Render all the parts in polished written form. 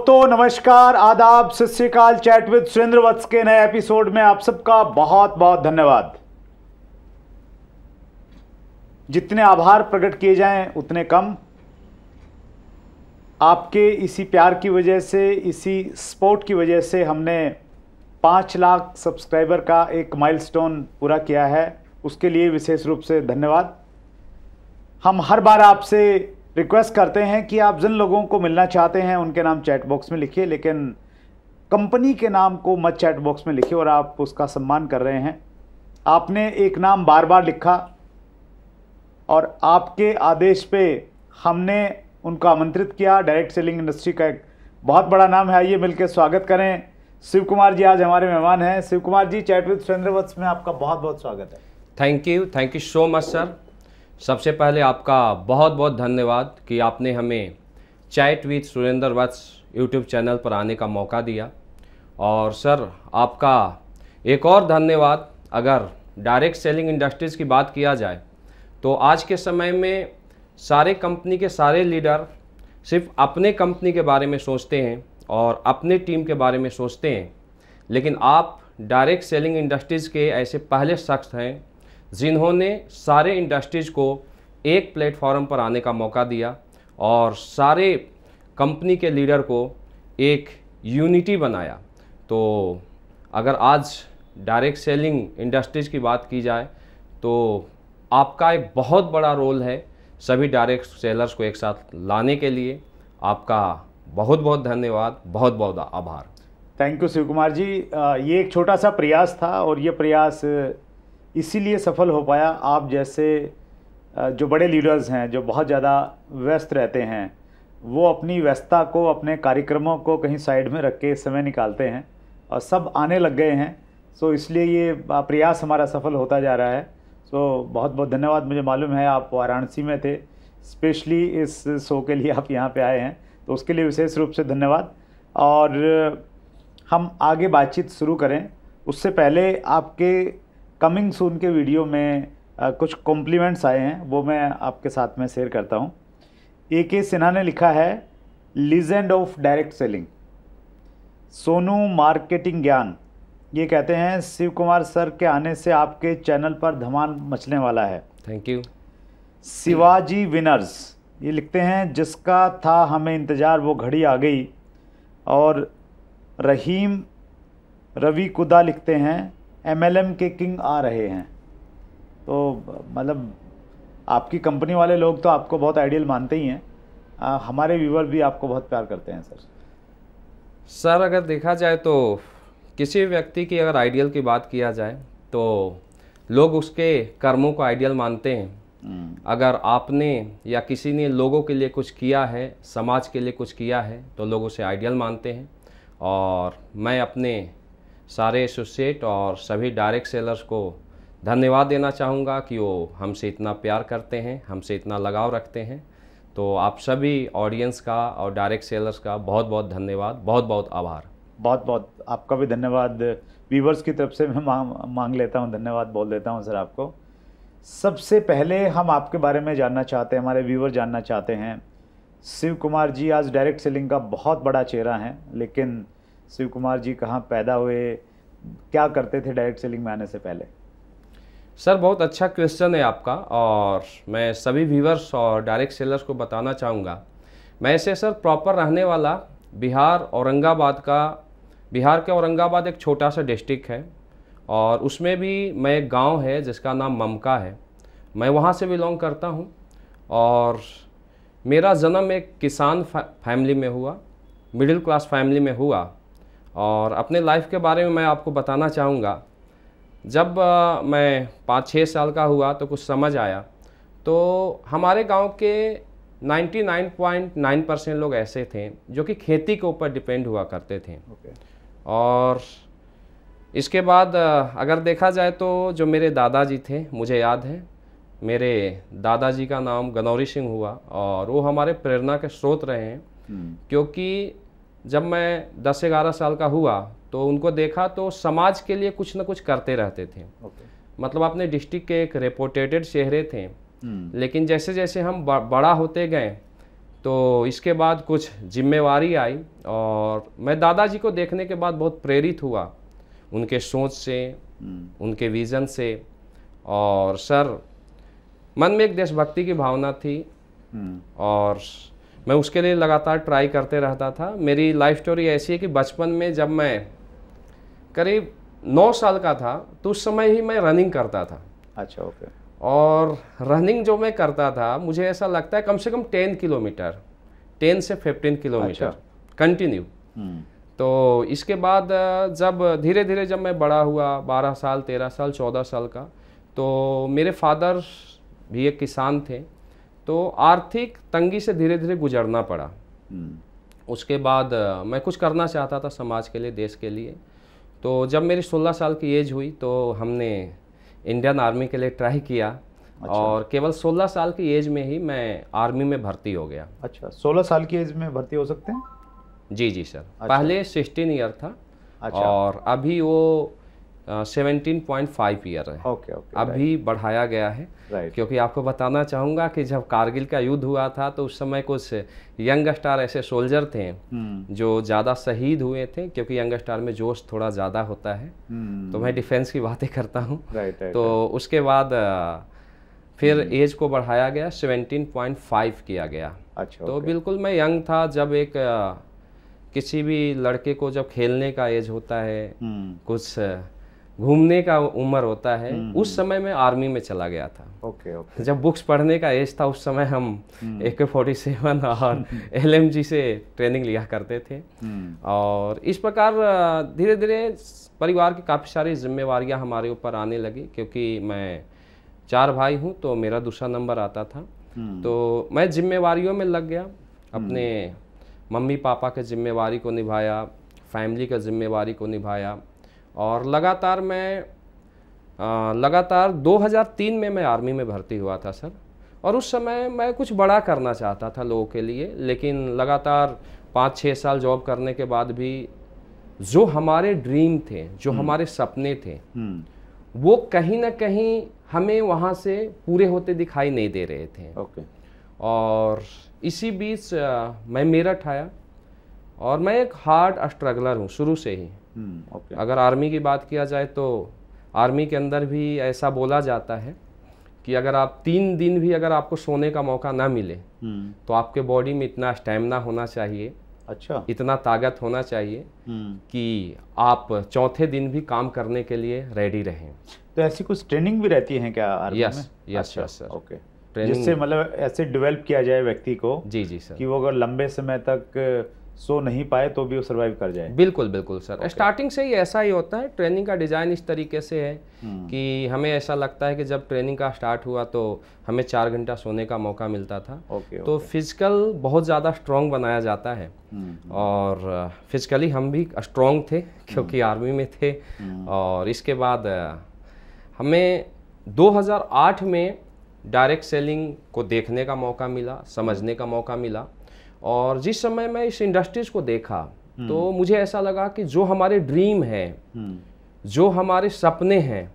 दोस्तों नमस्कार, आदाब, सत श्री अकाल। चैट विद सुरेंद्र वत्स के नए एपिसोड में आप सबका बहुत बहुत धन्यवाद। जितने आभार प्रकट किए जाएं उतने कम। आपके इसी प्यार की वजह से, इसी सपोर्ट की वजह से हमने 5 लाख सब्सक्राइबर का एक माइलस्टोन पूरा किया है। उसके लिए विशेष रूप से धन्यवाद। हम हर बार आपसे रिक्वेस्ट करते हैं कि आप जिन लोगों को मिलना चाहते हैं उनके नाम चैट बॉक्स में लिखिए, लेकिन कंपनी के नाम को मत चैट बॉक्स में लिखिए, और आप उसका सम्मान कर रहे हैं। आपने एक नाम बार बार लिखा और आपके आदेश पे हमने उनको आमंत्रित किया। डायरेक्ट सेलिंग इंडस्ट्री का एक बहुत बड़ा नाम है। आइए मिलकर स्वागत करें। शिव कुमार जी आज हमारे मेहमान हैं। शिव कुमार जी, चैट विद सुरेंद्र वत्स में आपका बहुत बहुत स्वागत है। Thank you so much sir. सबसे पहले आपका बहुत बहुत धन्यवाद कि आपने हमें chat with Surendra Vats YouTube channel पर आने का मौका दिया। और सर आपका एक और धन्यवाद, अगर डायरेक्ट सेलिंग इंडस्ट्रीज़ की बात किया जाए तो आज के समय में सारे कंपनी के सारे लीडर सिर्फ अपने कंपनी के बारे में सोचते हैं और अपने टीम के बारे में सोचते हैं, लेकिन आप डायरेक्ट सेलिंग इंडस्ट्रीज़ के ऐसे पहले शख्स हैं जिन्होंने सारे इंडस्ट्रीज़ को एक प्लेटफॉर्म पर आने का मौका दिया और सारे कंपनी के लीडर को एक यूनिटी बनाया। तो अगर आज डायरेक्ट सेलिंग इंडस्ट्रीज़ की बात की जाए तो आपका एक बहुत बड़ा रोल है सभी डायरेक्ट सेलर्स को एक साथ लाने के लिए। आपका बहुत बहुत धन्यवाद, बहुत बहुत आभार। थैंक यू शिव कुमार जी। ये एक छोटा सा प्रयास था और ये प्रयास इसीलिए सफल हो पाया। आप जैसे जो बड़े लीडर्स हैं, जो बहुत ज़्यादा व्यस्त रहते हैं, वो अपनी व्यस्तता को, अपने कार्यक्रमों को कहीं साइड में रख के समय निकालते हैं और सब आने लग गए हैं। सो इसलिए ये प्रयास हमारा सफल होता जा रहा है। सो बहुत बहुत धन्यवाद। मुझे मालूम है आप वाराणसी में थे, स्पेशली इस शो के लिए आप यहाँ पे आए हैं, तो उसके लिए विशेष रूप से धन्यवाद। और हम आगे बातचीत शुरू करें उससे पहले आपके कमिंग सून के वीडियो में कुछ कॉम्प्लीमेंट्स आए हैं, वो मैं आपके साथ में शेयर करता हूँ। AK सिन्हा ने लिखा है, legend of direct selling, Sonu marketing ज्ञान। ये कहते हैं शिव कुमार सर के आने से आपके चैनल पर धमाल मचने वाला है। Thank you. शिवाजी विनर्स ये लिखते हैं, जिसका था हमें इंतज़ार वो घड़ी आ गई। और रहीम रवि कुदा लिखते हैं, MLM के किंग आ रहे हैं। तो मतलब आपकी कंपनी वाले लोग तो आपको बहुत आइडियल मानते ही हैं। हमारे व्यूवर भी आपको बहुत प्यार करते हैं सर अगर देखा जाए तो किसी व्यक्ति की अगर आइडियल की बात किया जाए तो लोग उसके कर्मों को आइडियल मानते हैं। अगर आपने या किसी ने लोगों के लिए कुछ किया है, समाज के लिए कुछ किया है, तो लोग उसे आइडियल मानते हैं। और मैं अपने सारे एसोसिएट और सभी डायरेक्ट सेलर्स को धन्यवाद देना चाहूँगा कि वो हमसे इतना प्यार करते हैं, हमसे इतना लगाव रखते हैं। तो आप सभी ऑडियंस का और डायरेक्ट सेलर्स का बहुत बहुत धन्यवाद, बहुत बहुत आभार। बहुत बहुत आपका भी धन्यवाद व्यूवर्स की तरफ से मैं मांग लेता हूँ, धन्यवाद बोल देता हूँ सर आपको। सबसे पहले हम आपके बारे में जानना चाहते हैं, हमारे व्यूवर जानना चाहते हैं, शिव कुमार जी आज डायरेक्ट सेलिंग का बहुत बड़ा चेहरा है, लेकिन शिव कुमार जी कहाँ पैदा हुए, क्या करते थे डायरेक्ट सेलिंग में आने से पहले? सर बहुत अच्छा क्वेश्चन है आपका, और मैं सभी व्यूवर्स और डायरेक्ट सेलर्स को बताना चाहूँगा। मैं ऐसे सर प्रॉपर रहने वाला बिहार के औरंगाबाद एक छोटा सा डिस्ट्रिक्ट है, और उसमें भी मैं एक गांव है जिसका नाम ममका है। मैं वहाँ से बिलोंग करता हूँ और मेरा जन्म एक किसान फैमिली में हुआ, मिडिल क्लास फैमिली में हुआ। और अपने लाइफ के बारे में मैं आपको बताना चाहूँगा, जब मैं 5-6 साल का हुआ तो कुछ समझ आया। तो हमारे गांव के 99.9% लोग ऐसे थे जो कि खेती के ऊपर डिपेंड हुआ करते थे। और इसके बाद अगर देखा जाए तो जो मेरे दादाजी थे, मुझे याद है मेरे दादाजी का नाम गनौरी सिंह हुआ, और वो हमारे प्रेरणा के स्रोत रहे हैं। क्योंकि जब मैं 10-11 साल का हुआ तो उनको देखा तो समाज के लिए कुछ न कुछ करते रहते थे। मतलब अपने डिस्ट्रिक्ट के एक रेपुटेटेड चेहरे थे, लेकिन जैसे जैसे हम बड़ा होते गए तो इसके बाद कुछ जिम्मेवारी आई और मैं दादाजी को देखने के बाद बहुत प्रेरित हुआ उनके सोच से, उनके विज़न से। और सर मन में एक देशभक्ति की भावना थी और मैं उसके लिए लगातार ट्राई करते रहता था। मेरी लाइफ स्टोरी ऐसी है कि बचपन में जब मैं करीब 9 साल का था तो उस समय ही मैं रनिंग करता था। अच्छा, ओके। और रनिंग जो मैं करता था मुझे ऐसा लगता है कम से कम 10 किलोमीटर, 10 से 15 किलोमीटर कंटिन्यू। तो इसके बाद जब धीरे धीरे जब मैं बड़ा हुआ, 12 साल, 13 साल, 14 साल का, तो मेरे फादर भी एक किसान थे, तो आर्थिक तंगी से धीरे धीरे गुजरना पड़ा। उसके बाद मैं कुछ करना चाहता था समाज के लिए, देश के लिए। तो जब मेरी 16 साल की एज हुई तो हमने इंडियन आर्मी के लिए ट्राई किया। अच्छा। और केवल 16 साल की एज में ही मैं आर्मी में भर्ती हो गया। अच्छा, 16 साल की एज में भर्ती हो सकते हैं? जी जी सर। अच्छा। पहले 16 ईयर था। अच्छा। और अभी वो 17.5 ईयर है। Okay okay. अभी बढ़ाया गया है। क्योंकि आपको बताना चाहूँगा कि जब कारगिल का युद्ध हुआ था तो उस समय कुछ यंग स्टार ऐसे सोल्जर थे जो ज़्यादा शहीद हुए थे, क्योंकि यंग स्टार में जोश थोड़ा ज़्यादा होता है। तो मैं डिफेंस की बातें करता हूँ। तो उसके बाद फिर एज को बढ़ाया गया, 17.5 किया गया। अच्छा। तो बिल्कुल मैं यंग था जब एक किसी भी लड़के को जब खेलने का एज होता है, कुछ घूमने का उम्र होता है, उस समय मैं आर्मी में चला गया था। Okay okay. जब बुक्स पढ़ने का एज था उस समय हम AK-47 और LMG से ट्रेनिंग लिया करते थे। और इस प्रकार धीरे धीरे परिवार की काफ़ी सारी जिम्मेवारियां हमारे ऊपर आने लगी, क्योंकि मैं 4 भाई हूं तो मेरा दूसरा नंबर आता था। तो मैं जिम्मेवारियों में लग गया, अपने मम्मी पापा के जिम्मेवारी को निभाया, फैमिली का जिम्मेवारी को निभाया। और लगातार 2003 में मैं आर्मी में भर्ती हुआ था सर। और उस समय मैं कुछ बड़ा करना चाहता था लोगों के लिए, लेकिन लगातार 5-6 साल जॉब करने के बाद भी जो हमारे ड्रीम थे, जो हमारे सपने थे, वो कहीं ना कहीं हमें वहाँ से पूरे होते दिखाई नहीं दे रहे थे। ओके। और इसी बीच मैं मेरठ आया और मैं एक हार्ड स्ट्रगलर हूँ शुरू से ही। अगर आर्मी की बात किया जाए तो आर्मी के अंदर भी ऐसा बोला जाता है कि अगर आप 3 दिन भी अगर आपको सोने का मौका ना मिले तो आपके बॉडी में इतना स्टैमिना होना चाहिए, अच्छा, इतना ताकत होना चाहिए कि आप चौथे दिन भी काम करने के लिए रेडी रहें। तो ऐसी कुछ ट्रेनिंग भी रहती है क्या आर्मी में? Yes sir. ओके। जिससे मतलब ऐसे डेवलप किया जाए व्यक्ति को, जी जी सर, कि वो अगर लंबे समय तक सो नहीं पाए तो भी वो सर्वाइव कर जाए। बिल्कुल बिल्कुल सर। स्टार्टिंग से ही ऐसा ही होता है। ट्रेनिंग का डिज़ाइन इस तरीके से है कि हमें ऐसा लगता है कि जब ट्रेनिंग का स्टार्ट हुआ तो हमें 4 घंटा सोने का मौका मिलता था। तो फिजिकल बहुत ज़्यादा स्ट्रॉन्ग बनाया जाता है। और फिजिकली हम भी स्ट्रॉन्ग थे क्योंकि आर्मी में थे। और इसके बाद हमें 2008 में डायरेक्ट सेलिंग को देखने का मौका मिला, समझने का मौका मिला। और जिस समय मैं इस इंडस्ट्रीज को देखा तो मुझे ऐसा लगा कि जो हमारे ड्रीम है, जो हमारे सपने हैं,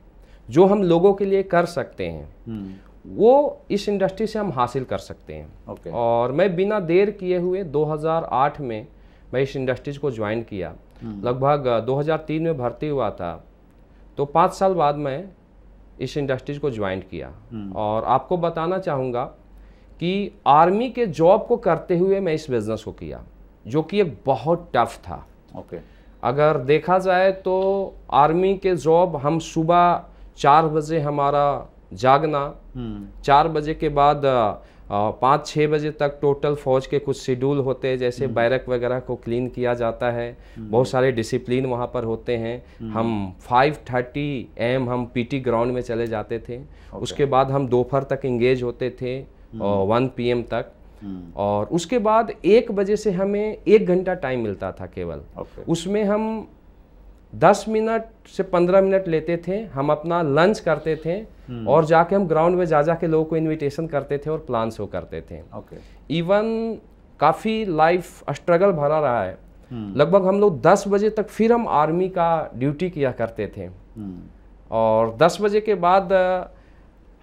जो हम लोगों के लिए कर सकते हैं, वो इस इंडस्ट्री से हम हासिल कर सकते हैं। और मैं बिना देर किए हुए 2008 में मैं इस इंडस्ट्रीज को ज्वाइन किया। लगभग 2003 में भर्ती हुआ था, तो 5 साल बाद मैं इस इंडस्ट्रीज को ज्वाइन किया। और आपको बताना चाहूँगा कि आर्मी के जॉब को करते हुए मैं इस बिज़नेस को किया, जो कि एक बहुत टफ था। अगर देखा जाए तो आर्मी के जॉब, हम सुबह 4 बजे हमारा जागना, 4 बजे के बाद 5-6 बजे तक टोटल फौज के कुछ शेड्यूल होते हैं, जैसे बैरक वगैरह को क्लीन किया जाता है। बहुत सारे डिसिप्लिन वहाँ पर होते हैं। हम 5:30 AM हम PT ग्राउंड में चले जाते थे। उसके बाद हम दोपहर तक इंगेज होते थे 1 PM तक। और उसके बाद 1 बजे से हमें 1 घंटा टाइम मिलता था केवल। उसमें हम 10 मिनट से 15 मिनट लेते थे, हम अपना लंच करते थे और जाके हम ग्राउंड में जा के लोगों को इनविटेशन करते थे और प्लान शो करते थे। इवन काफ़ी लाइफ स्ट्रगल भरा रहा है। लगभग हम लोग 10 बजे तक फिर हम आर्मी का ड्यूटी किया करते थे। और 10 बजे के बाद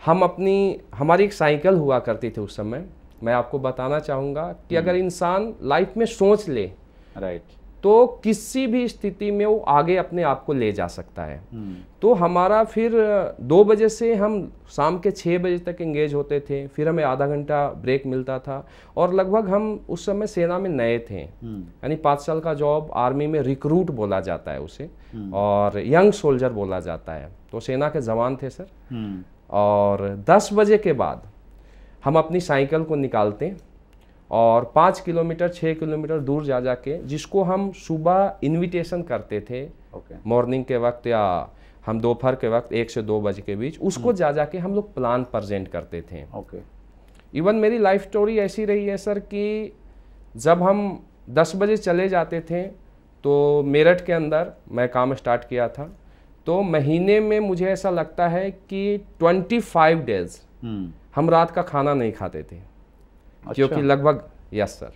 हम हमारी एक साइकिल हुआ करती थी उस समय, मैं आपको बताना चाहूँगा कि अगर इंसान लाइफ में सोच ले राइट, तो किसी भी स्थिति में वो आगे अपने आप को ले जा सकता है। तो हमारा फिर 2 बजे से हम शाम के 6 बजे तक एंगेज होते थे, फिर हमें आधा घंटा ब्रेक मिलता था, और लगभग हम उस समय सेना में नए थे, यानी 5 साल का जॉब, आर्मी में रिक्रूट बोला जाता है उसे, और यंग सोल्जर बोला जाता है, तो सेना के जवान थे सर। और 10 बजे के बाद हम अपनी साइकिल को निकालते और 5 किलोमीटर 6 किलोमीटर दूर जा जाके, जिसको हम सुबह इनविटेशन करते थे मॉर्निंग के वक्त या हम दोपहर के वक्त 1 से 2 बजे के बीच, उसको जा जाके हम लोग प्लान प्रेजेंट करते थे। इवन मेरी लाइफ स्टोरी ऐसी रही है सर कि जब हम 10 बजे चले जाते थे तो मेरठ के अंदर मैं काम स्टार्ट किया था, तो महीने में मुझे ऐसा लगता है कि 25 डेज हम रात का खाना नहीं खाते थे। अच्छा। क्योंकि लगभग यस सर,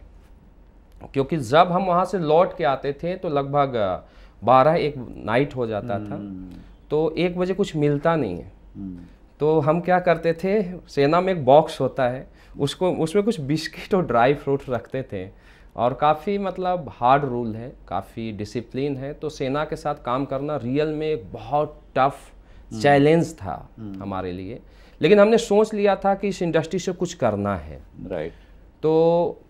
क्योंकि जब हम वहाँ से लौट के आते थे तो लगभग 12-1 नाइट हो जाता था, तो 1 बजे कुछ मिलता नहीं है। तो हम क्या करते थे, सेना में एक बॉक्स होता है, उसमें कुछ बिस्किट और ड्राई फ्रूट रखते थे, और काफ़ी मतलब हार्ड रूल है, काफ़ी डिसिप्लिन है। तो सेना के साथ काम करना रियल में एक बहुत टफ चैलेंज था हमारे लिए, लेकिन हमने सोच लिया था कि इस इंडस्ट्री से कुछ करना है। राइट। तो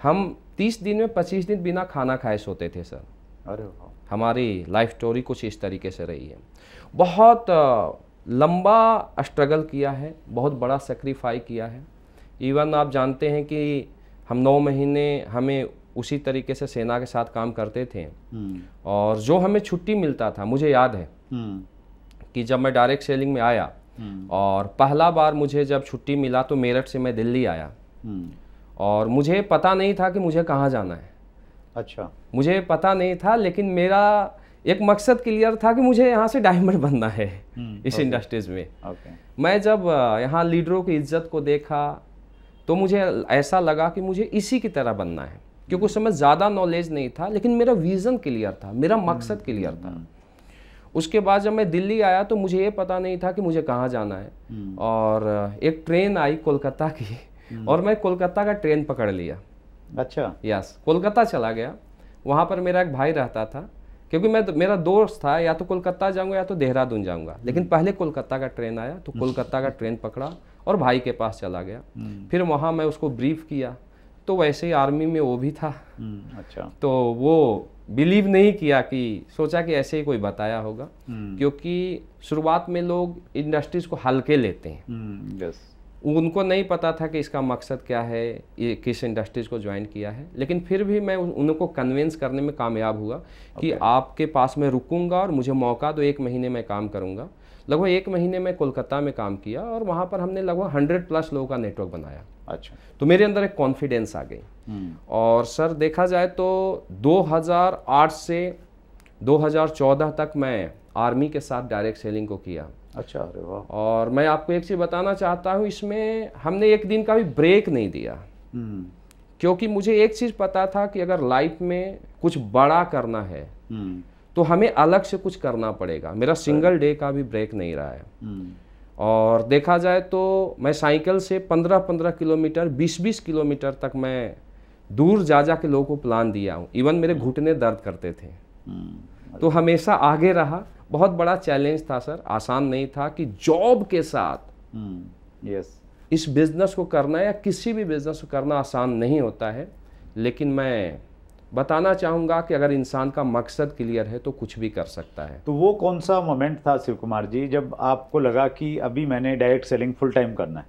हम 30 दिन में 25 दिन बिना खाना खाए सोते थे सर। अरे वाह। हमारी लाइफ स्टोरी कुछ इस तरीके से रही है। बहुत लंबा स्ट्रगल किया है, बहुत बड़ा सेक्रीफाई किया है। इवन आप जानते हैं कि हम 9 महीने हमें उसी तरीके से सेना के साथ काम करते थे, और जो हमें छुट्टी मिलता था, मुझे याद है कि जब मैं डायरेक्ट सेलिंग में आया और पहला बार मुझे जब छुट्टी मिला तो मेरठ से मैं दिल्ली आया, और मुझे पता नहीं था कि मुझे कहाँ जाना है। अच्छा। मुझे पता नहीं था, लेकिन मेरा एक मकसद क्लियर था कि मुझे यहाँ से डायमंड बनना है इस इंडस्ट्रीज में। मैं जब यहाँ लीडरों की इज्जत को देखा तो मुझे ऐसा लगा कि मुझे इसी की तरह बनना है, क्योंकि उस समय ज़्यादा नॉलेज नहीं था, लेकिन मेरा विज़न क्लियर था, मेरा मकसद क्लियर था। उसके बाद जब मैं दिल्ली आया तो मुझे ये पता नहीं था कि मुझे कहाँ जाना है, और एक ट्रेन आई कोलकाता की, और मैं कोलकाता का ट्रेन पकड़ लिया। अच्छा। यस, कोलकाता चला गया। वहाँ पर मेरा एक भाई रहता था, क्योंकि मेरा दोस्त था, या तो कोलकाता जाऊँगा या तो देहरादून जाऊँगा, लेकिन पहले कोलकाता का ट्रेन आया, तो कोलकाता का ट्रेन पकड़ा और भाई के पास चला गया। फिर वहाँ मैं उसको ब्रीफ किया, तो वैसे ही आर्मी में वो भी था। अच्छा। तो वो बिलीव नहीं किया, कि सोचा कि ऐसे ही कोई बताया होगा, क्योंकि शुरुआत में लोग इंडस्ट्रीज को हल्के लेते हैं। उनको नहीं पता था कि इसका मकसद क्या है, ये किस इंडस्ट्रीज को ज्वाइन किया है। लेकिन फिर भी मैं उनको कन्विंस करने में कामयाब हुआ कि आपके पास मैं रुकूंगा और मुझे मौका दो, 1 महीने में काम करूंगा। लगभग 1 महीने में कोलकाता में काम किया, और वहाँ पर हमने लगभग 100+ लोगों का नेटवर्क बनाया। अच्छा। तो मेरे अंदर एक कॉन्फिडेंस आ गई। और सर देखा जाए तो 2008 से 2014 तक मैं आर्मी के साथ डायरेक्ट सेलिंग को किया। अच्छा। अरे वाह। और मैं आपको एक चीज़ बताना चाहता हूँ, इसमें हमने 1 दिन का भी ब्रेक नहीं दिया, क्योंकि मुझे एक चीज़ पता था कि अगर लाइफ में कुछ बड़ा करना है तो हमें अलग से कुछ करना पड़ेगा। मेरा सिंगल डे का भी ब्रेक नहीं रहा है। और देखा जाए तो मैं साइकिल से 15-15 किलोमीटर 20-20 किलोमीटर तक मैं दूर जा के लोगों को प्लान दिया हूँ। इवन मेरे घुटने दर्द करते थे, तो हमेशा आगे रहा। बहुत बड़ा चैलेंज था सर, आसान नहीं था कि जॉब के साथ इस बिजनेस को करना, या किसी भी बिजनेस को करना आसान नहीं होता है। लेकिन मैं बताना चाहूँगा कि अगर इंसान का मकसद क्लियर है तो कुछ भी कर सकता है। तो वो कौन सा मोमेंट था शिव कुमार जी जब आपको लगा कि अभी मैंने डायरेक्ट सेलिंग फुल टाइम करना है?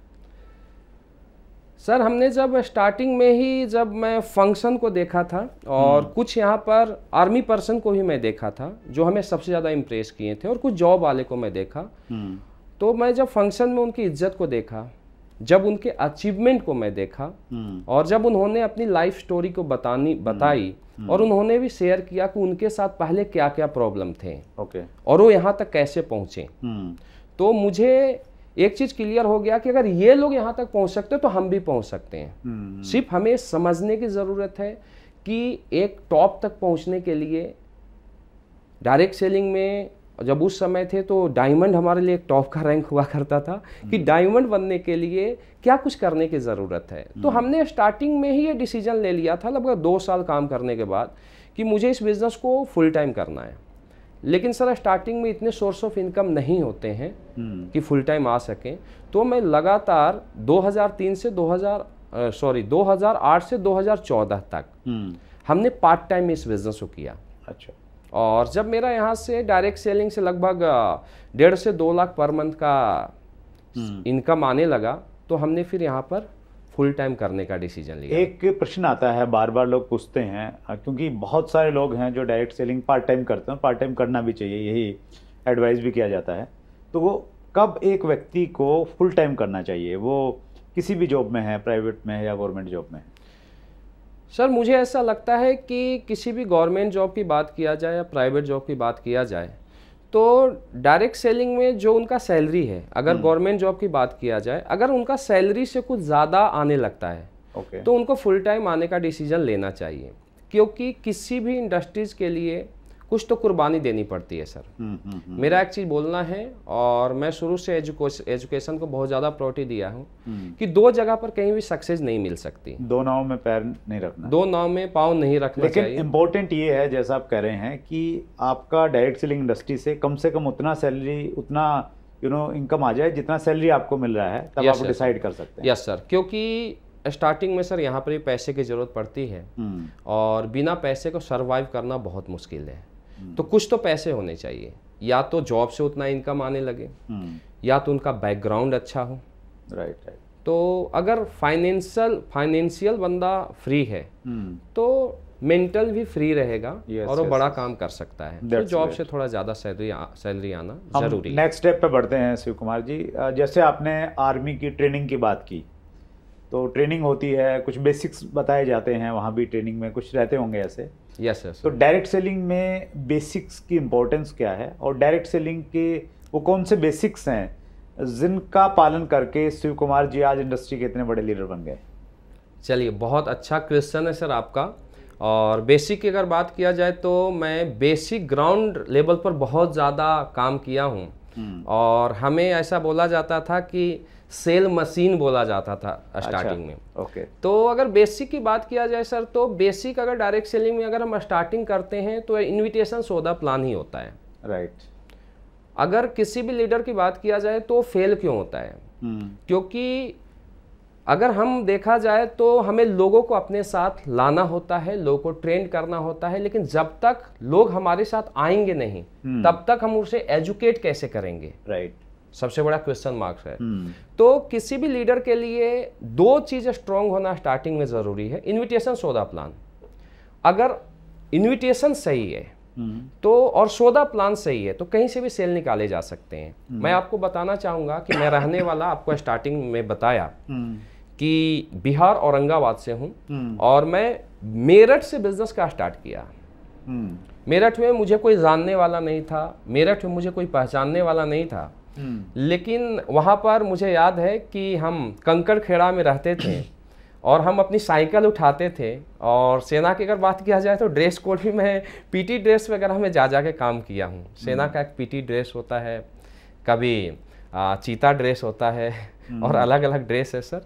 सर हमने जब स्टार्टिंग में ही, जब मैं फंक्शन को देखा था, और कुछ यहाँ पर आर्मी पर्सन को भी मैं देखा था जो हमें सबसे ज़्यादा इम्प्रेस किए थे, और कुछ जॉब वाले को मैं देखा। तो मैं जब फंक्शन में उनकी इज्जत को देखा, जब उनके अचीवमेंट को मैं देखा, और जब उन्होंने अपनी लाइफ स्टोरी को बताई, और उन्होंने भी शेयर किया कि उनके साथ पहले क्या क्या प्रॉब्लम थे, और वो यहाँ तक कैसे पहुँचे, तो मुझे एक चीज़ क्लियर हो गया कि अगर ये लोग यहाँ तक पहुँच सकते हैं तो हम भी पहुँच सकते हैं। सिर्फ हमें समझने की ज़रूरत है कि एक टॉप तक पहुँचने के लिए डायरेक्ट सेलिंग में जब उस समय थे तो डायमंड हमारे लिए एक टॉप का रैंक हुआ करता था कि डायमंड बनने के लिए क्या कुछ करने की ज़रूरत है। तो हमने स्टार्टिंग में ही ये डिसीजन ले लिया था लगभग 2 साल काम करने के बाद कि मुझे इस बिज़नेस को फुल टाइम करना है। लेकिन सर स्टार्टिंग में इतने सोर्स ऑफ इनकम नहीं होते हैं कि फुल टाइम आ सकें। तो मैं लगातार 2008 से 2014 तक हमने पार्ट टाइम इस बिज़नेस को किया। अच्छा। और जब मेरा यहाँ से डायरेक्ट सेलिंग से लगभग 1.5 से 2 लाख पर मंथ का इनकम आने लगा तो हमने फिर यहाँ पर फुल टाइम करने का डिसीजन लिया। एक प्रश्न आता है, बार बार लोग पूछते हैं, क्योंकि बहुत सारे लोग हैं जो डायरेक्ट सेलिंग पार्ट टाइम करते हैं, पार्ट टाइम करना भी चाहिए, यही एडवाइस भी किया जाता है। तो वो कब एक व्यक्ति को फुल टाइम करना चाहिए? वो किसी भी जॉब में है, प्राइवेट में है या गवर्नमेंट जॉब में है? सर मुझे ऐसा लगता है कि किसी भी गवर्नमेंट जॉब की बात किया जाए या प्राइवेट जॉब की बात किया जाए तो डायरेक्ट सेलिंग में जो उनका सैलरी है, अगर गवर्नमेंट जॉब की बात किया जाए, अगर उनका सैलरी से कुछ ज़्यादा आने लगता है तो उनको फुल टाइम आने का डिसीजन लेना चाहिए, क्योंकि किसी भी इंडस्ट्रीज़ के लिए कुछ तो कुर्बानी देनी पड़ती है सर। मेरा एक चीज़ बोलना है, और मैं शुरू से एजुकेशन को बहुत ज़्यादा प्रायोरिटी दिया हूँ कि 2 जगह पर कहीं भी सक्सेस नहीं मिल सकती। 2 नाव में पैर नहीं रखना, 2 नाव में पाँव नहीं रखना चाहिए। लेकिन इम्पोर्टेंट ये है, जैसा आप कह रहे हैं, कि आपका डायरेक्ट सेलिंग इंडस्ट्री से कम उतना सैलरी, उतना इनकम आ जाए जितना सैलरी आपको मिल रहा है, तब आप डिसाइड कर सकते हैं। यस सर, क्योंकि स्टार्टिंग में सर यहाँ पर ही पैसे की ज़रूरत पड़ती है और बिना पैसे को सर्वाइव करना बहुत मुश्किल है। तो कुछ तो पैसे होने चाहिए, या तो जॉब से उतना इनकम आने लगे, या तो उनका बैकग्राउंड अच्छा हो। राइट। तो अगर फाइनेंशियल बंदा फ्री है तो मेंटल भी फ्री रहेगा और वो बड़ा काम कर सकता है। तो जॉब से थोड़ा ज़्यादा सैलरी आना जरूरी है। नेक्स्ट स्टेप पे बढ़ते हैं शिव कुमार जी। जैसे आपने आर्मी की ट्रेनिंग की बात की, तो ट्रेनिंग होती है, कुछ बेसिक्स बताए जाते हैं, वहाँ भी ट्रेनिंग में कुछ रहते होंगे ऐसे। Yes yes. तो डायरेक्ट सेलिंग में बेसिक्स की इम्पोर्टेंस क्या है, और डायरेक्ट सेलिंग के वो कौन से बेसिक्स हैं जिनका पालन करके शिव कुमार जी आज इंडस्ट्री के इतने बड़े लीडर बन गए? चलिए, बहुत अच्छा क्वेश्चन है सर आपका। और बेसिक की अगर बात किया जाए तो मैं बेसिक ग्राउंड लेवल पर बहुत ज़्यादा काम किया हूँ, और हमें ऐसा बोला जाता था कि सेल मशीन बोला जाता था स्टार्टिंग में। ओके। तो अगर बेसिक की बात किया जाए सर, तो बेसिक अगर डायरेक्ट सेलिंग में अगर हम स्टार्टिंग करते हैं तो इनविटेशन सौदा प्लान ही होता है। राइट। अगर किसी भी लीडर की बात किया जाए तो फेल क्यों होता है? क्योंकि अगर हम देखा जाए तो हमें लोगों को अपने साथ लाना होता है, लोगों को ट्रेन करना होता है, लेकिन जब तक लोग हमारे साथ आएंगे नहीं तब तक हम उसे एजुकेट कैसे करेंगे? राइट। सबसे बड़ा क्वेश्चन मार्क्स है। तो किसी भी लीडर के लिए 2 चीज़ स्ट्रांग होना स्टार्टिंग में ज़रूरी है। इनविटेशन सौदा प्लान, अगर इनविटेशन सही है तो और सौदा प्लान सही है तो कहीं से भी सेल निकाले जा सकते हैं। मैं आपको बताना चाहूँगा कि मैं रहने वाला, आपको स्टार्टिंग में बताया कि बिहार औरंगाबाद से हूँ, और मैं मेरठ से बिजनेस का स्टार्ट किया। मेरठ में मुझे कोई जानने वाला नहीं था, मेरठ में मुझे कोई पहचानने वाला नहीं था, लेकिन वहाँ पर मुझे याद है कि हम कंकड़ खेड़ा में रहते थे और हम अपनी साइकिल उठाते थे। और सेना की अगर बात किया जाए तो ड्रेस कोड भी मैं पीटी ड्रेस वगैरह में जा के काम किया हूँ। सेना का एक पीटी ड्रेस होता है, कभी चीता ड्रेस होता है, और अलग अलग ड्रेस है सर।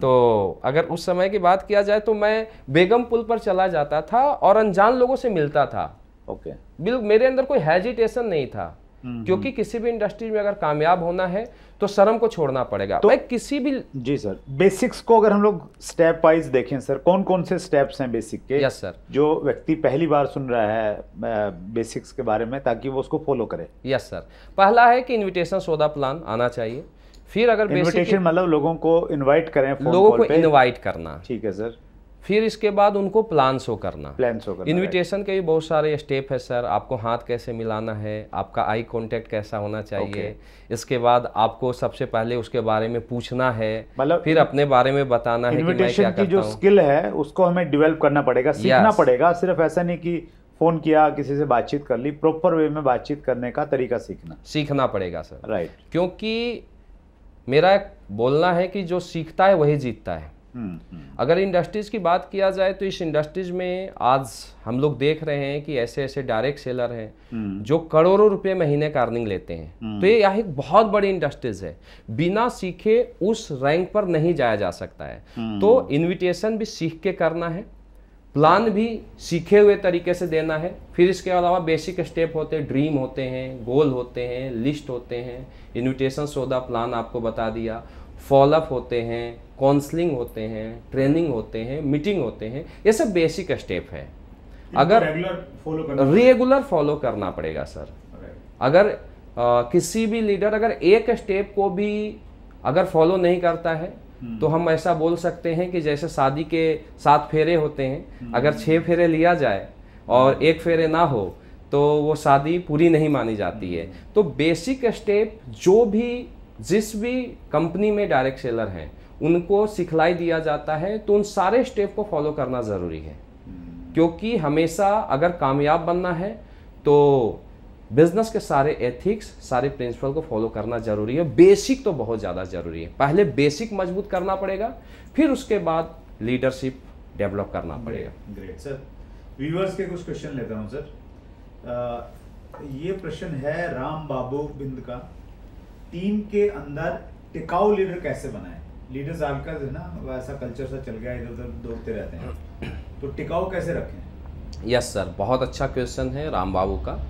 तो अगर उस समय की बात किया जाए तो मैं बेगम पुल पर चला जाता था और अनजान लोगों से मिलता था। ओके। बिल्कुल मेरे अंदर कोई हेजिटेशन नहीं था, क्योंकि किसी भी इंडस्ट्री में अगर कामयाब होना है तो शर्म को छोड़ना पड़ेगा। तो किसी भी जी सर, बेसिक्स को अगर हम लोग स्टेप वाइज देखें सर, कौन कौन से स्टेप्स हैं बेसिक के? Yes sir. जो व्यक्ति पहली बार सुन रहा है बेसिक्स के बारे में, ताकि वो उसको फॉलो करे। Yes sir. पहला है कि इनविटेशन सौदा प्लान आना चाहिए। फिर अगर इनविटेशन मतलब लोगों को इनवाइट करें, लोगों को इनवाइट करना। ठीक है सर। फिर इसके बाद उनको प्लान शो करना। इनविटेशन के भी बहुत सारे स्टेप है सर। आपको हाथ कैसे मिलाना है, आपका आई कांटेक्ट कैसा होना चाहिए। इसके बाद आपको सबसे पहले उसके बारे में पूछना है, मतलब फिर अपने बारे में बताना है कि मैं क्या करता हूं। की जो स्किल है उसको हमें डेवलप करना पड़ेगा, सीखना पड़ेगा। सिर्फ ऐसा नहीं कि फोन किया, किसी से बातचीत कर ली, प्रॉपर वे में बातचीत करने का तरीका सीखना पड़ेगा सर। राइट। क्योंकि मेरा बोलना है कि जो सीखता है वही जीतता है। अगर इंडस्ट्रीज की बात किया जाए तो इस इंडस्ट्रीज में आज हम लोग देख रहे हैं कि ऐसे ऐसे डायरेक्ट सेलर हैं जो करोड़ों रुपए महीने का अर्निंग लेते हैं। तो ये यहाँ एक बहुत बड़ी इंडस्ट्रीज है, बिना सीखे उस रैंक पर नहीं जाया जा सकता है। तो इन्विटेशन भी सीख के करना है, प्लान भी सीखे हुए तरीके से देना है। फिर इसके अलावा बेसिक स्टेप होते हैं, ड्रीम होते हैं, गोल होते हैं, लिस्ट होते हैं, इन्विटेशन सौदा प्लान आपको बता दिया, फॉलोअप होते हैं, काउंसलिंग होते हैं, ट्रेनिंग होते हैं, मीटिंग होते हैं। ये सब बेसिक स्टेप है, अगर रेगुलर फॉलो करना पड़ेगा सर। अगर किसी भी लीडर अगर एक स्टेप को भी अगर फॉलो नहीं करता है तो हम ऐसा बोल सकते हैं कि जैसे शादी के 7 फेरे होते हैं, अगर 6 फेरे लिया जाए और 1 फेरे ना हो तो वो शादी पूरी नहीं मानी जाती है। तो बेसिक स्टेप जो भी जिस भी कंपनी में डायरेक्ट सेलर हैं उनको सिखलाई दिया जाता है, तो उन सारे स्टेप को फॉलो करना ज़रूरी है। क्योंकि हमेशा अगर कामयाब बनना है तो बिजनेस के सारे एथिक्स, सारे प्रिंसिपल को फॉलो करना जरूरी है। बेसिक तो बहुत ज़्यादा ज़रूरी है, पहले बेसिक मजबूत करना पड़ेगा, फिर उसके बाद लीडरशिप डेवलप करना पड़ेगा। ग्रेट सर, व्यूअर्स के कुछ क्वेश्चन लेता हूँ सर। ये प्रश्न है राम बाबू बिंद का, टीम के अंदर टिकाऊ लीडर कैसे बनाए? लीडर्स आजकल है ना वैसा कल्चर सा चल गया, इधर उधर दौड़ते रहते हैं, तो टिकाऊ कैसे रखें? यस सर, बहुत अच्छा क्वेश्चन है राम बाबू का।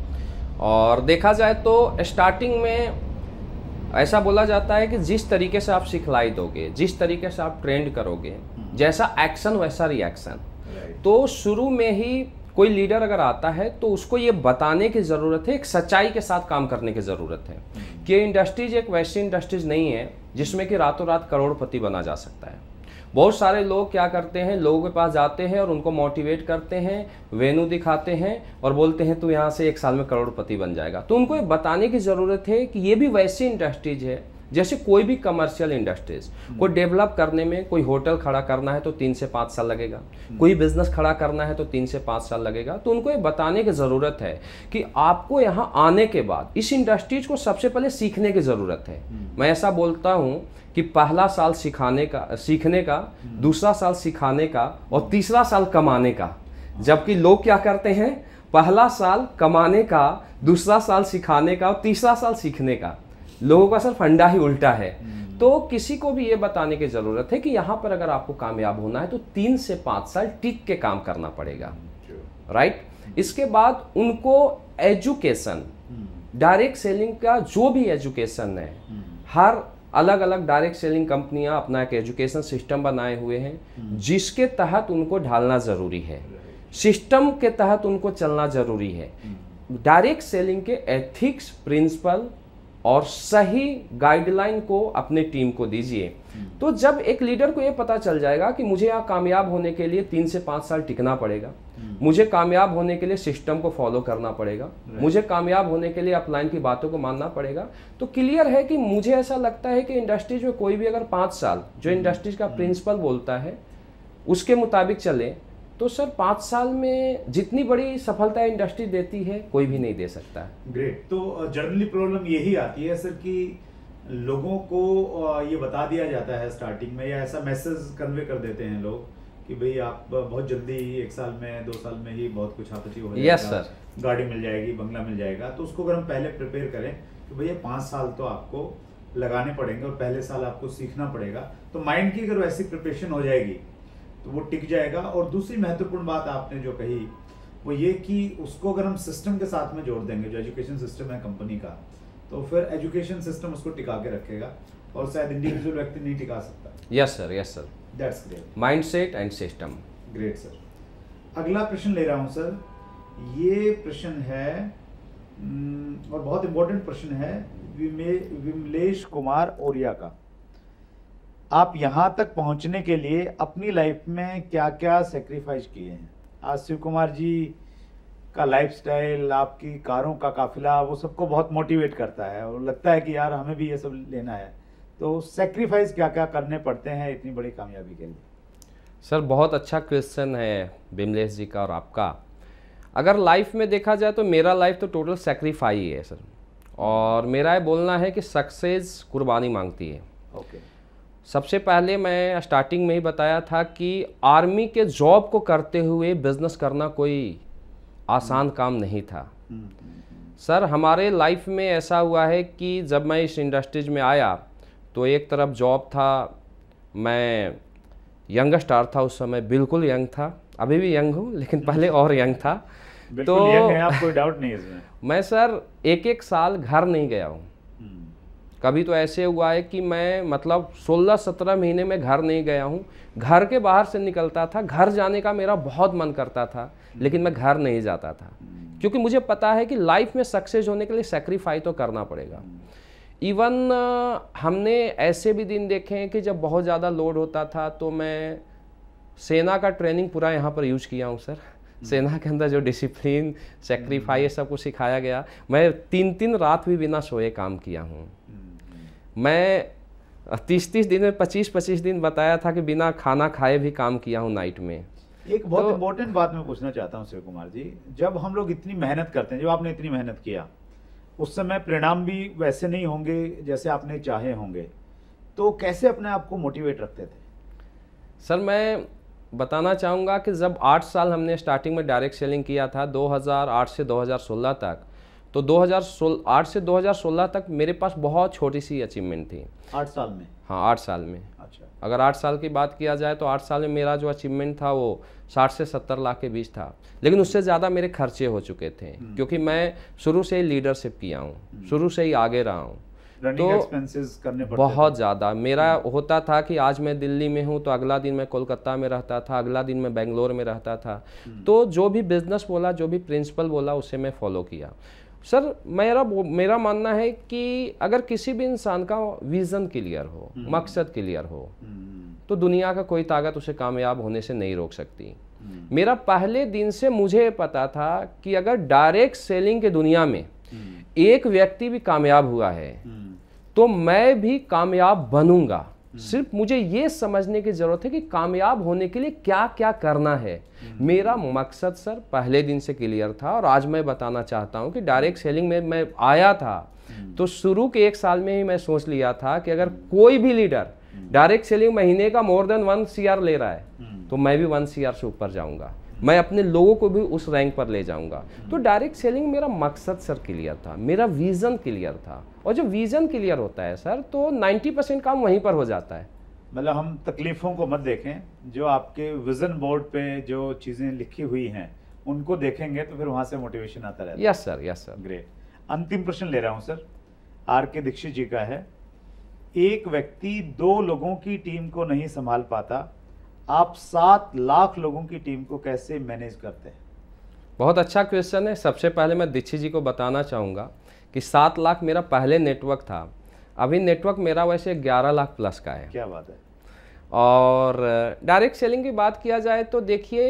और देखा जाए तो स्टार्टिंग में ऐसा बोला जाता है कि जिस तरीके से आप सिखलाई दोगे, जिस तरीके से आप ट्रेंड करोगे, जैसा एक्शन वैसा रिएक्शन। तो शुरू में ही कोई लीडर अगर आता है तो उसको ये बताने की ज़रूरत है, एक सच्चाई के साथ काम करने की ज़रूरत है कि इंडस्ट्रीज एक वैसी इंडस्ट्रीज नहीं है जिसमें कि रातों रात करोड़पति बना जा सकता है। बहुत सारे लोग क्या करते हैं, लोगों के पास जाते हैं और उनको मोटिवेट करते हैं, वेन्यू दिखाते हैं और बोलते हैं तू यहाँ से 1 साल में करोड़पति बन जाएगा। तो उनको ये बताने की ज़रूरत है कि ये भी वैसी इंडस्ट्रीज है जैसे कोई भी कमर्शियल इंडस्ट्रीज। कोई डेवलप करने में, कोई होटल खड़ा करना है तो 3 से 5 साल लगेगा, कोई बिजनेस खड़ा करना है तो 3 से 5 साल लगेगा। तो उनको ये बताने की ज़रूरत है कि आपको यहाँ आने के बाद इस इंडस्ट्रीज को सबसे पहले सीखने की ज़रूरत है। मैं ऐसा बोलता हूँ कि पहला साल सीखने का, दूसरा साल सिखाने का और तीसरा साल कमाने का। जबकि लोग क्या करते हैं, पहला साल कमाने का, दूसरा साल सिखाने का और तीसरा साल सीखने का। लोगों का सर फंडा ही उल्टा है। तो किसी को भी ये बताने की जरूरत है कि यहाँ पर अगर आपको कामयाब होना है तो 3 से 5 साल टिक के काम करना पड़ेगा, राइट। इसके बाद उनको एजुकेशन, डायरेक्ट सेलिंग का जो भी एजुकेशन है, हर अलग अलग डायरेक्ट सेलिंग कंपनियां अपना एक एजुकेशन सिस्टम बनाए हुए हैं जिसके तहत उनको ढालना जरूरी है, सिस्टम के तहत उनको चलना जरूरी है। डायरेक्ट सेलिंग के एथिक्स, प्रिंसिपल और सही गाइडलाइन को अपने टीम को दीजिए। तो जब एक लीडर को ये पता चल जाएगा कि मुझे यहाँ कामयाब होने के लिए 3 से 5 साल टिकना पड़ेगा, मुझे कामयाब होने के लिए सिस्टम को फॉलो करना पड़ेगा, मुझे कामयाब होने के लिए अपलाइन की बातों को मानना पड़ेगा, तो क्लियर है कि मुझे ऐसा लगता है कि इंडस्ट्रीज में कोई भी अगर 5 साल जो इंडस्ट्रीज का प्रिंसिपल बोलता है उसके मुताबिक चले तो सर 5 साल में जितनी बड़ी सफलता इंडस्ट्री देती है कोई भी नहीं दे सकता है। ग्रेट। तो जनरली प्रॉब्लम यही आती है सर कि लोगों को ये बता दिया जाता है स्टार्टिंग में, या ऐसा मैसेज कन्वे कर देते हैं लोग कि भाई आप बहुत जल्दी 1 साल में 2 साल में ही बहुत कुछ हाथ हो जाएगा, यस सर, गाड़ी मिल जाएगी, बंगला मिल जाएगा। तो उसको अगर हम पहले प्रिपेयर करें कि भैया 5 साल तो आपको लगाने पड़ेंगे और पहले साल आपको सीखना पड़ेगा, तो माइंड की अगर वैसी प्रिपरेशन हो जाएगी तो वो टिक जाएगा। और दूसरी महत्वपूर्ण बात आपने जो कही वो ये कि उसको अगर हम सिस्टम के साथ में जोड़ देंगे, जो एजुकेशन सिस्टम है कंपनी का, तो फिर एजुकेशन सिस्टम उसको टिका के रखेगा और शायद इंडिविजुअल व्यक्ति नहीं टिका सकता। Yes sir, yes sir, that's great. Mindset and system. Great sir. अगला प्रश्न ले रहा हूँ सर। ये प्रश्न है और बहुत इंपॉर्टेंट प्रश्न है विमलेश कुमार ओरिया का। आप यहाँ तक पहुँचने के लिए अपनी लाइफ में क्या क्या सेक्रीफाइस किए हैं? आज शिव कुमार जी का लाइफस्टाइल, आपकी कारों का काफिला, वो सबको बहुत मोटिवेट करता है और लगता है कि यार हमें भी ये सब लेना है। तो सेक्रीफाइस क्या क्या करने पड़ते हैं इतनी बड़ी कामयाबी के लिए? सर बहुत अच्छा क्वेश्चन है विमलेश जी का और आपका। अगर लाइफ में देखा जाए तो मेरा लाइफ तो टोटल सेक्रीफाई है सर, और मेरा ये बोलना है कि सक्सेस कुर्बानी मांगती है। ओके। सबसे पहले मैं स्टार्टिंग में ही बताया था कि आर्मी के जॉब को करते हुए बिजनेस करना कोई आसान काम नहीं था। सर हमारे लाइफ में ऐसा हुआ है कि जब मैं इस इंडस्ट्रीज में आया तो एक तरफ जॉब था, मैं यंग स्टार था उस समय, बिल्कुल यंग था, अभी भी यंग हूँ लेकिन पहले और यंग था। बिल्कुल तो यंग है आप, कोई डाउट नहीं इसमें। मैं सर एक साल घर नहीं गया हूँ। कभी तो ऐसे हुआ है कि मैं मतलब 16-17 महीने में घर नहीं गया हूँ। घर के बाहर से निकलता था, घर जाने का मेरा बहुत मन करता था लेकिन मैं घर नहीं जाता था, क्योंकि मुझे पता है कि लाइफ में सक्सेस होने के लिए सेक्रीफाइस तो करना पड़ेगा। इवन हमने ऐसे भी दिन देखे हैं कि जब बहुत ज़्यादा लोड होता था तो मैं सेना का ट्रेनिंग पूरा यहाँ पर यूज किया हूँ सर। सेना के अंदर जो डिसिप्लिन, सेक्रीफाइस सब कुछ सिखाया गया। मैं 3-3 रात भी बिना सोए काम किया हूँ। मैं 30-30 दिन में 25-25 दिन बताया था कि बिना खाना खाए भी काम किया हूँ नाइट में। एक बहुत इम्पोर्टेंट बात मैं पूछना चाहता हूँ शिव कुमार जी, जब हम लोग इतनी मेहनत करते हैं, जो आपने इतनी मेहनत किया, उस समय परिणाम भी वैसे नहीं होंगे जैसे आपने चाहे होंगे, तो कैसे अपने आप को मोटिवेट रखते थे? सर मैं बताना चाहूँगा कि जब 8 साल हमने स्टार्टिंग में डायरेक्ट सेलिंग किया था 2008 से 2016 तक, तो 2008 से 2016 तक मेरे पास बहुत छोटी सी अचीवमेंट थी। 8 साल में? हाँ 8 साल में। अच्छा। अगर 8 साल की बात किया जाए तो 8 साल में मेरा जो अचीवमेंट था वो 60 से 70 लाख के बीच था, लेकिन उससे ज़्यादा मेरे खर्चे हो चुके थे क्योंकि मैं शुरू से ही लीडरशिप किया हूँ, शुरू से ही आगे रहा हूँ। रनिंग एक्सपेंसेस करने पड़ते बहुत ज़्यादा मेरा होता था कि आज मैं दिल्ली में हूँ तो अगला दिन मैं कोलकाता में रहता था, अगला दिन मैं बेंगलोर में रहता था। तो जो भी बिजनेस बोला, जो भी प्रिंसिपल बोला, उसे मैं फॉलो किया। सर मेरा मानना है कि अगर किसी भी इंसान का विज़न क्लियर हो, मकसद क्लियर हो, तो दुनिया का कोई ताकत उसे कामयाब होने से नहीं रोक सकती। मेरा पहले दिन से मुझे पता था कि अगर डायरेक्ट सेलिंग के दुनिया में एक व्यक्ति भी कामयाब हुआ है तो मैं भी कामयाब बनूंगा। सिर्फ मुझे ये समझने की जरूरत है कि कामयाब होने के लिए क्या क्या करना है। मेरा मकसद सर पहले दिन से क्लियर था और आज मैं बताना चाहता हूं कि डायरेक्ट सेलिंग में मैं आया था तो शुरू के 1 साल में ही मैं सोच लिया था कि अगर कोई भी लीडर डायरेक्ट सेलिंग महीने का मोर देन 1 CR ले रहा है तो मैं भी 1 CR से ऊपर जाऊंगा, मैं अपने लोगों को भी उस रैंक पर ले जाऊंगा। तो डायरेक्ट सेलिंग मेरा मकसद सर क्लियर था, मेरा विजन क्लियर था, और जो विजन क्लियर होता है सर तो 90% काम वहीं पर हो जाता है। मतलब हम तकलीफों को मत देखें, जो आपके विजन बोर्ड पे जो चीज़ें लिखी हुई हैं उनको देखेंगे तो फिर वहाँ से मोटिवेशन आता रहता है। Yes sir, yes sir. Great. अंतिम प्रश्न ले रहा हूँ सर, RK दीक्षित जी का है। एक व्यक्ति 2 लोगों की टीम को नहीं संभाल पाता, आप 7 लाख लोगों की टीम को कैसे मैनेज करते हैं? बहुत अच्छा क्वेश्चन है। सबसे पहले मैं दीक्षित जी को बताना चाहूँगा कि 7 लाख मेरा पहले नेटवर्क था, अभी नेटवर्क मेरा वैसे 11 लाख प्लस का है। क्या बात है। और डायरेक्ट सेलिंग की बात किया जाए तो देखिए,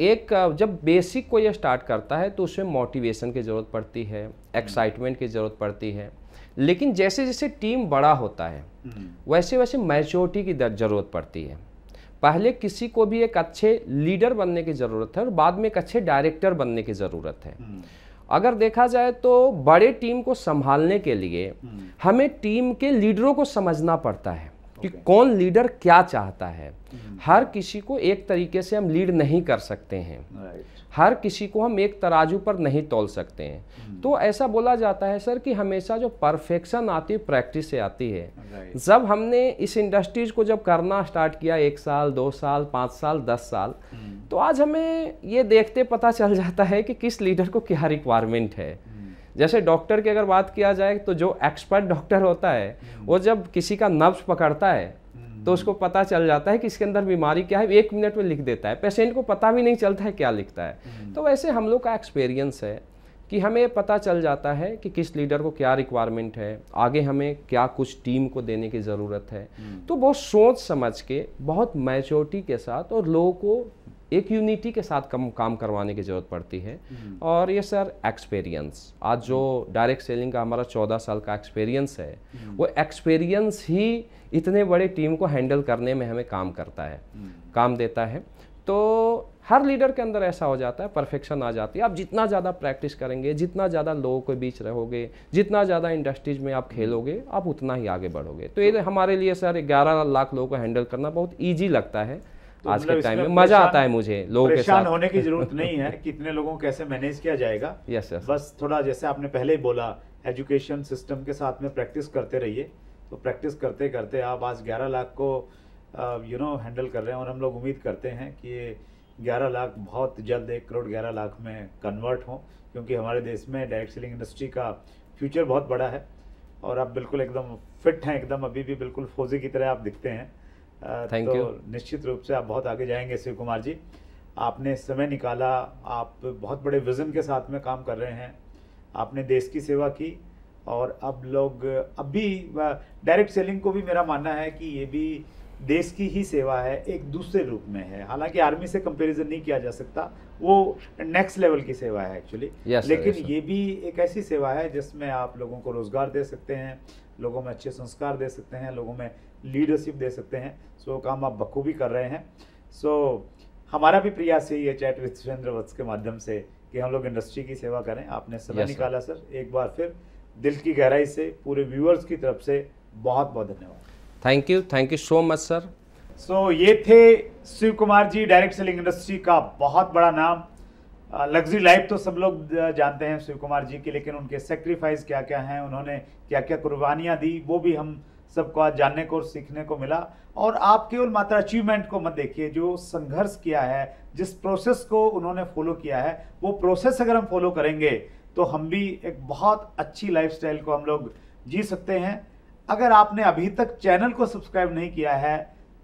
एक जब बेसिक को ये स्टार्ट करता है तो उसमें मोटिवेशन की ज़रूरत पड़ती है, एक्साइटमेंट की ज़रूरत पड़ती है, लेकिन जैसे जैसे टीम बड़ा होता है वैसे वैसे मैच्योरिटी की ज़रूरत पड़ती है। पहले किसी को भी एक अच्छे लीडर बनने की ज़रूरत है और बाद में एक अच्छे डायरेक्टर बनने की ज़रूरत है। अगर देखा जाए तो बड़े टीम को संभालने के लिए हमें टीम के लीडरों को समझना पड़ता है कि कौन लीडर क्या चाहता है। हर किसी को एक तरीके से हम लीड नहीं कर सकते हैं, हर किसी को हम एक तराजू पर नहीं तौल सकते हैं। तो ऐसा बोला जाता है सर कि हमेशा जो परफेक्शन आती है प्रैक्टिस से आती है। जब हमने इस इंडस्ट्रीज को जब करना स्टार्ट किया 1 साल, 2 साल, 5 साल, 10 साल, तो आज हमें ये देखते पता चल जाता है कि किस लीडर को क्या रिक्वायरमेंट है। जैसे डॉक्टर की अगर बात किया जाए तो जो एक्सपर्ट डॉक्टर होता है वो जब किसी का नब्ज पकड़ता है तो उसको पता चल जाता है कि इसके अंदर बीमारी क्या है, 1 मिनट में लिख देता है, पेशेंट को पता भी नहीं चलता है क्या लिखता है। तो वैसे हम लोग का एक्सपीरियंस है कि हमें पता चल जाता है कि किस लीडर को क्या रिक्वायरमेंट है, आगे हमें क्या कुछ टीम को देने की ज़रूरत है। तो बहुत सोच समझ के, बहुत मैच्योरिटी के साथ और लोगों को एक यूनिटी के साथ काम करवाने की ज़रूरत पड़ती है। और ये सर एक्सपीरियंस, आज जो डायरेक्ट सेलिंग का हमारा 14 साल का एक्सपीरियंस है, वो एक्सपीरियंस ही इतने बड़े टीम को हैंडल करने में हमें काम करता है, काम देता है। तो हर लीडर के अंदर ऐसा हो जाता है, परफेक्शन आ जाती है। आप जितना ज़्यादा प्रैक्टिस करेंगे, जितना ज़्यादा लोगों के बीच रहोगे, जितना ज़्यादा इंडस्ट्रीज में आप खेलोगे, आप उतना ही आगे बढ़ोगे। तो ये हमारे लिए सर 11 लाख लोगों को हैंडल करना बहुत ईजी लगता है। तो आज के टाइम में मजा आता है मुझे लोगों के साथ। परेशान होने की जरूरत नहीं है, कितने लोगों को कैसे मैनेज किया जाएगा। Yes yes. बस थोड़ा जैसे आपने पहले ही बोला, एजुकेशन सिस्टम के साथ में प्रैक्टिस करते रहिए। तो प्रैक्टिस करते करते आप आज 11 लाख को हैंडल कर रहे हैं, और हम लोग उम्मीद करते हैं कि ये 11 लाख बहुत जल्द 1 करोड़ 11 लाख में कन्वर्ट हों, क्योंकि हमारे देश में डायरेक्ट सेलिंग इंडस्ट्री का फ्यूचर बहुत बड़ा है। और आप बिल्कुल एकदम फिट हैं, एकदम अभी भी बिल्कुल फौजी की तरह आप दिखते हैं। थैंक तो यू। निश्चित रूप से आप बहुत आगे जाएंगे शिव कुमार जी। आपने समय निकाला, आप बहुत बड़े विजन के साथ में काम कर रहे हैं, आपने देश की सेवा की। और अब लोग अभी डायरेक्ट सेलिंग को भी मेरा मानना है कि ये भी देश की ही सेवा है, एक दूसरे रूप में है। हालांकि आर्मी से कंपैरिजन नहीं किया जा सकता, वो नेक्स्ट लेवल की सेवा है एक्चुअली। लेकिन ये भी एक ऐसी सेवा है जिसमें आप लोगों को रोजगार दे सकते हैं, लोगों में अच्छे संस्कार दे सकते हैं, लोगों में लीडरशिप दे सकते हैं। सो काम आप बखूबी कर रहे हैं। सो हमारा भी प्रयास यही है चैट विद सुरेंद्र वत्स के माध्यम से कि हम लोग इंडस्ट्री की सेवा करें। आपने समय निकाला सर, एक बार फिर दिल की गहराई से पूरे व्यूअर्स की तरफ से बहुत बहुत धन्यवाद। Thank you so much sir. So ये थे Shiv Kumar ji, direct selling industry का बहुत बड़ा नाम। लग्जरी लाइफ तो सब लोग जानते हैं शिव कुमार जी की, लेकिन उनके सेक्रीफाइस क्या क्या हैं, उन्होंने क्या क्या कुर्बानियां दी, वो भी हम सबको आज जानने को और सीखने को मिला। और आप केवल मात्र अचीवमेंट को मत देखिए, जो संघर्ष किया है, जिस प्रोसेस को उन्होंने फॉलो किया है, वो प्रोसेस अगर हम फॉलो करेंगे तो हम भी एक बहुत अच्छी लाइफस्टाइल को हम लोग जी सकते हैं। अगर आपने अभी तक चैनल को सब्सक्राइब नहीं किया है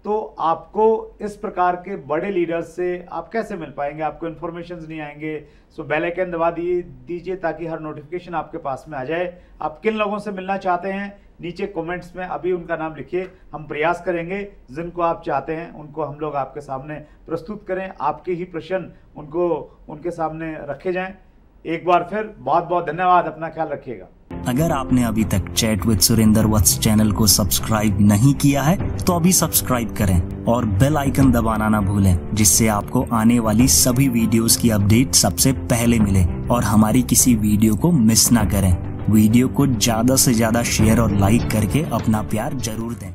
तो आपको इस प्रकार के बड़े लीडर्स से आप कैसे मिल पाएंगे, आपको इन्फॉर्मेशंस नहीं आएंगे। सो बेल आइकन दबा दीजिए ताकि हर नोटिफिकेशन आपके पास में आ जाए। आप किन लोगों से मिलना चाहते हैं नीचे कमेंट्स में अभी उनका नाम लिखिए, हम प्रयास करेंगे जिनको आप चाहते हैं उनको हम लोग आपके सामने प्रस्तुत करें, आपके ही प्रश्न उनको उनके सामने रखे जाएं। एक बार फिर बहुत बहुत धन्यवाद, अपना ख्याल रखिएगा। अगर आपने अभी तक chat with Surendra Vats channel को सब्सक्राइब नहीं किया है तो अभी सब्सक्राइब करें और बेल आइकन दबाना ना भूलें, जिससे आपको आने वाली सभी वीडियोस की अपडेट सबसे पहले मिले और हमारी किसी वीडियो को मिस ना करें। वीडियो को ज्यादा से ज्यादा शेयर और लाइक करके अपना प्यार जरूर दें।